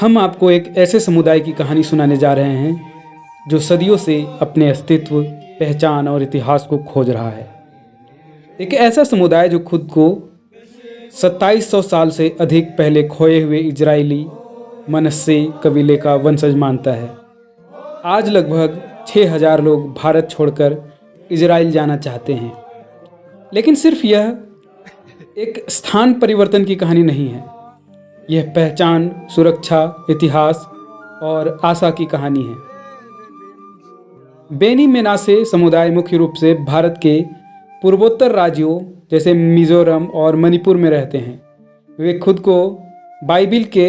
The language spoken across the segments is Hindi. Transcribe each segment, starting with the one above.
हम आपको एक ऐसे समुदाय की कहानी सुनाने जा रहे हैं जो सदियों से अपने अस्तित्व, पहचान और इतिहास को खोज रहा है। एक ऐसा समुदाय जो खुद को 2700 साल से अधिक पहले खोए हुए इजरायली मनस्से कबीले का वंशज मानता है। आज लगभग 6000 लोग भारत छोड़कर इजराइल जाना चाहते हैं, लेकिन सिर्फ यह एक स्थान परिवर्तन की कहानी नहीं है। यह पहचान, सुरक्षा, इतिहास और आशा की कहानी है। बेनी मेनासे समुदाय मुख्य रूप से भारत के पूर्वोत्तर राज्यों जैसे मिजोरम और मणिपुर में रहते हैं। वे खुद को बाइबिल के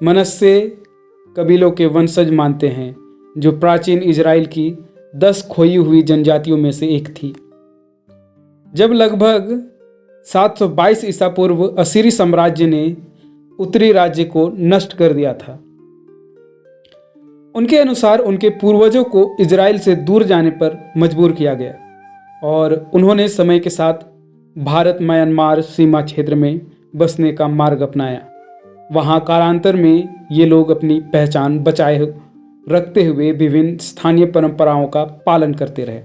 मनस्से कबीलों के वंशज मानते हैं, जो प्राचीन इजराइल की 10 खोई हुई जनजातियों में से एक थी। जब लगभग 722 ईसा पूर्व असीरी साम्राज्य ने उत्तरी राज्य को नष्ट कर दिया था, उनके अनुसार उनके पूर्वजों को इजराइल से दूर जाने पर मजबूर किया गया और उन्होंने समय के साथ भारत म्यांमार सीमा क्षेत्र में बसने का मार्ग अपनाया। वहां कालांतर में ये लोग अपनी पहचान बचाए रखते हुए विभिन्न स्थानीय परंपराओं का पालन करते रहे।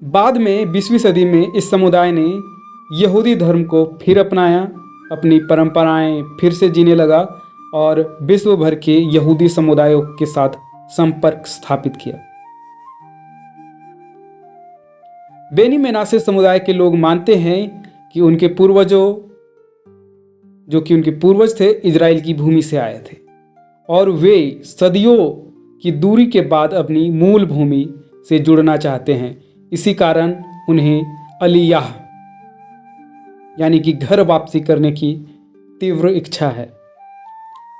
बाद में 20वीं सदी में इस समुदाय ने यहूदी धर्म को फिर अपनाया, अपनी परंपराएं फिर से जीने लगा और विश्व भर के यहूदी समुदायों के साथ संपर्क स्थापित किया। बेनी मेनासे समुदाय के लोग मानते हैं कि उनके पूर्वज थे, इजराइल की भूमि से आए थे और वे सदियों की दूरी के बाद अपनी मूल भूमि से जुड़ना चाहते हैं। इसी कारण उन्हें अलियाह यानी कि घर वापसी करने की तीव्र इच्छा है।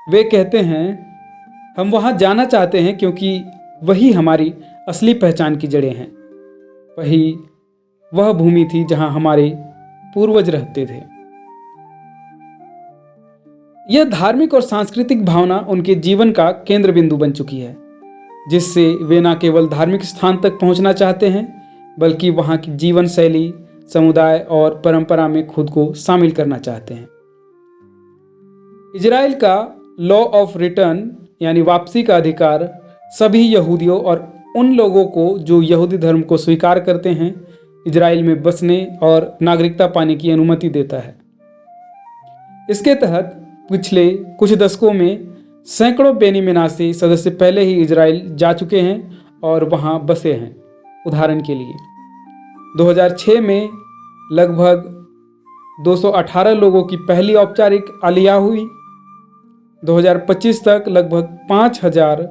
वे कहते हैं, हम वहां जाना चाहते हैं क्योंकि वही हमारी असली पहचान की जड़ें हैं। वह भूमि थी जहां हमारे पूर्वज रहते थे। यह धार्मिक और सांस्कृतिक भावना उनके जीवन का केंद्र बिंदु बन चुकी है, जिससे वे न केवल धार्मिक स्थान तक पहुंचना चाहते हैं, बल्कि वहां की जीवन शैली, समुदाय और परंपरा में खुद को शामिल करना चाहते हैं। इजराइल का लॉ ऑफ रिटर्न यानी वापसी का अधिकार सभी यहूदियों और उन लोगों को जो यहूदी धर्म को स्वीकार करते हैं इजराइल में बसने और नागरिकता पाने की अनुमति देता है। इसके तहत पिछले कुछ दशकों में सैकड़ों बेनी मेनासे सदस्य पहले ही इजराइल जा चुके हैं और वहां बसे हैं। उदाहरण के लिए 2006 में लगभग 218 लोगों की पहली औपचारिक आलिया हुई। 2025 तक लगभग 5000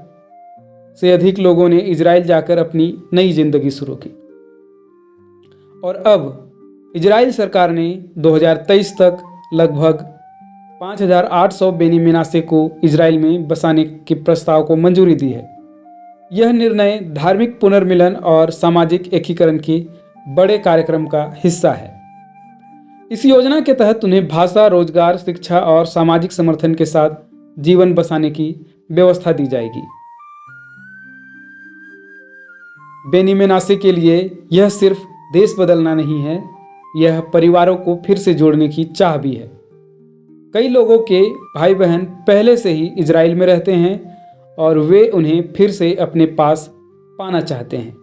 से अधिक लोगों ने इजराइल जाकर अपनी नई जिंदगी शुरू की। और अब इजराइल सरकार ने 2023 तक लगभग 5800 बेनी मेनासे को इजराइल में बसाने के प्रस्ताव को मंजूरी दी है। यह निर्णय धार्मिक पुनर्मिलन और सामाजिक एकीकरण के बड़े कार्यक्रम का हिस्सा है। इस योजना के तहत उन्हें भाषा, रोजगार, शिक्षा और सामाजिक समर्थन के साथ जीवन बसाने की व्यवस्था दी जाएगी। बेनी मेनासे के लिए यह सिर्फ देश बदलना नहीं है, यह परिवारों को फिर से जोड़ने की चाह भी है। कई लोगों के भाई बहन पहले से ही इजराइल में रहते हैं और वे उन्हें फिर से अपने पास पाना चाहते हैं।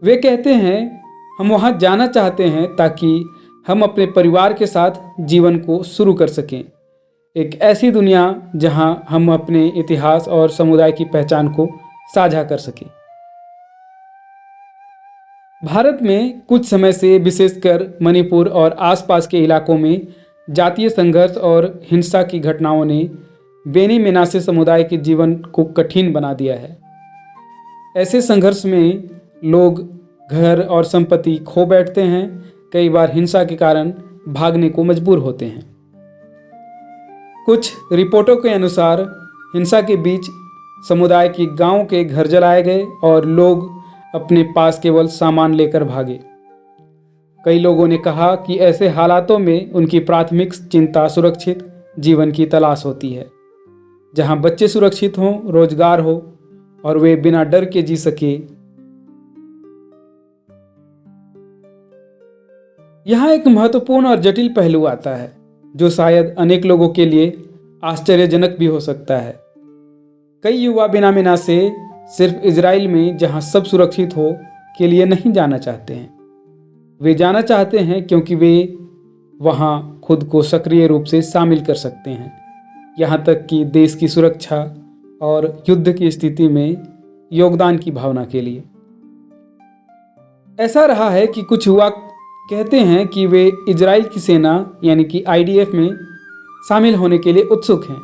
वे कहते हैं, हम वहां जाना चाहते हैं ताकि हम अपने परिवार के साथ जीवन को शुरू कर सकें। एक ऐसी दुनिया जहां हम अपने इतिहास और समुदाय की पहचान को साझा कर सकें। भारत में कुछ समय से विशेषकर मणिपुर और आसपास के इलाकों में जातीय संघर्ष और हिंसा की घटनाओं ने बेनी मेनासे समुदाय के जीवन को कठिन बना दिया है। ऐसे संघर्ष में लोग घर और संपत्ति खो बैठते हैं, कई बार हिंसा के कारण भागने को मजबूर होते हैं। कुछ रिपोर्टों के अनुसार हिंसा के बीच समुदाय के गांव के घर जलाए गए और लोग अपने पास केवल सामान लेकर भागे। कई लोगों ने कहा कि ऐसे हालातों में उनकी प्राथमिक चिंता सुरक्षित जीवन की तलाश होती है, जहां बच्चे सुरक्षित हों, रोजगार हो और वे बिना डर के जी सके। यहाँ एक महत्वपूर्ण और जटिल पहलू आता है जो शायद अनेक लोगों के लिए आश्चर्यजनक भी हो सकता है। कई युवा बिना मिना से सिर्फ इजराइल में जहां सब सुरक्षित हो के लिए नहीं जाना चाहते हैं। वे जाना चाहते हैं क्योंकि वे वहां खुद को सक्रिय रूप से शामिल कर सकते हैं, यहाँ तक कि देश की सुरक्षा और युद्ध की स्थिति में योगदान की भावना के लिए। ऐसा रहा है कि कुछ युवा कहते हैं कि वे इजराइल की सेना यानी कि IDF में शामिल होने के लिए उत्सुक हैं,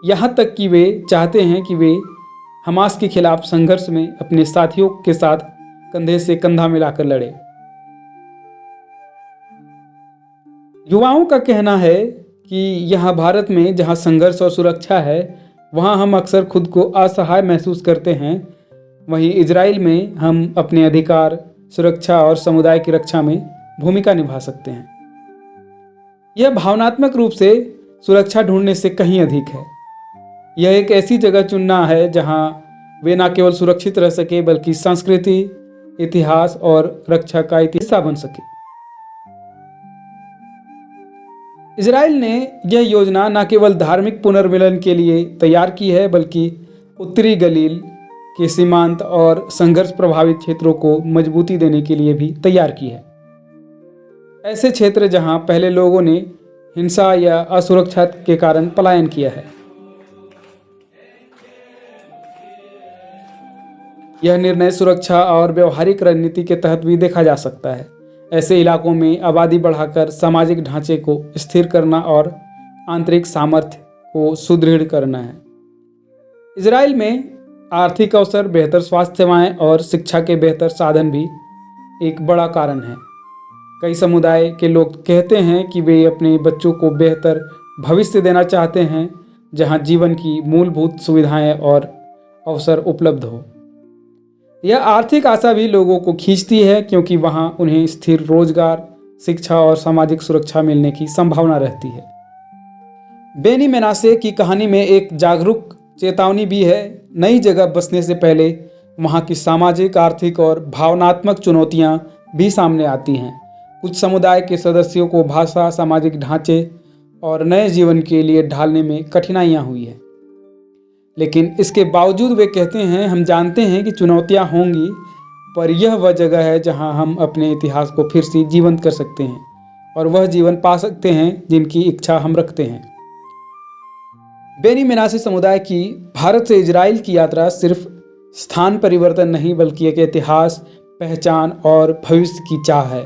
यहाँ तक कि वे चाहते हैं कि वे हमास के खिलाफ संघर्ष में अपने साथियों के साथ कंधे से कंधा मिलाकर लड़े। युवाओं का कहना है कि यहाँ भारत में जहाँ संघर्ष और सुरक्षा है वहाँ हम अक्सर खुद को असहाय महसूस करते हैं, वहीं इजराइल में हम अपने अधिकार, सुरक्षा और समुदाय की रक्षा में भूमिका निभा सकते हैं। यह भावनात्मक रूप से सुरक्षा ढूंढने से कहीं अधिक है। यह एक ऐसी जगह चुनना है जहां वे न केवल सुरक्षित रह सके बल्कि संस्कृति, इतिहास और रक्षा का हिस्सा बन सके। इजराइल ने यह योजना न केवल धार्मिक पुनर्मिलन के लिए तैयार की है बल्कि उत्तरी गलील के सीमांत और संघर्ष प्रभावित क्षेत्रों को मजबूती देने के लिए भी तैयार की है। ऐसे क्षेत्र जहां पहले लोगों ने हिंसा या असुरक्षा के कारण पलायन किया है। यह निर्णय सुरक्षा और व्यवहारिक रणनीति के तहत भी देखा जा सकता है। ऐसे इलाकों में आबादी बढ़ाकर सामाजिक ढांचे को स्थिर करना और आंतरिक सामर्थ्य को सुदृढ़ करना है। इजराइल में आर्थिक अवसर, बेहतर स्वास्थ्य सेवाएं और शिक्षा के बेहतर साधन भी एक बड़ा कारण है। कई समुदाय के लोग कहते हैं कि वे अपने बच्चों को बेहतर भविष्य देना चाहते हैं जहां जीवन की मूलभूत सुविधाएं और अवसर उपलब्ध हो। यह आर्थिक आशा भी लोगों को खींचती है क्योंकि वहां उन्हें स्थिर रोजगार, शिक्षा और सामाजिक सुरक्षा मिलने की संभावना रहती है। बेनी मेनासे की कहानी में एक जागरूक चेतावनी भी है। नई जगह बसने से पहले वहां की सामाजिक, आर्थिक और भावनात्मक चुनौतियां भी सामने आती हैं। कुछ समुदाय के सदस्यों को भाषा, सामाजिक ढांचे और नए जीवन के लिए ढालने में कठिनाइयां हुई है, लेकिन इसके बावजूद वे कहते हैं, हम जानते हैं कि चुनौतियां होंगी, पर यह वह जगह है जहां हम अपने इतिहास को फिर से जीवंत कर सकते हैं और वह जीवन पा सकते हैं जिनकी इच्छा हम रखते हैं। बेनी मेनासे समुदाय की भारत से इजराइल की यात्रा सिर्फ स्थान परिवर्तन नहीं बल्कि एक इतिहास, पहचान और भविष्य की चाह है,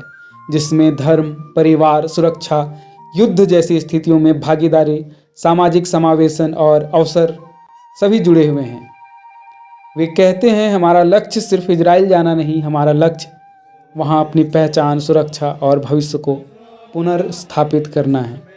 जिसमें धर्म, परिवार, सुरक्षा, युद्ध जैसी स्थितियों में भागीदारी, सामाजिक समावेशन और अवसर सभी जुड़े हुए हैं। वे कहते हैं, हमारा लक्ष्य सिर्फ इजराइल जाना नहीं, हमारा लक्ष्य वहाँ अपनी पहचान, सुरक्षा और भविष्य को पुनर्स्थापित करना है।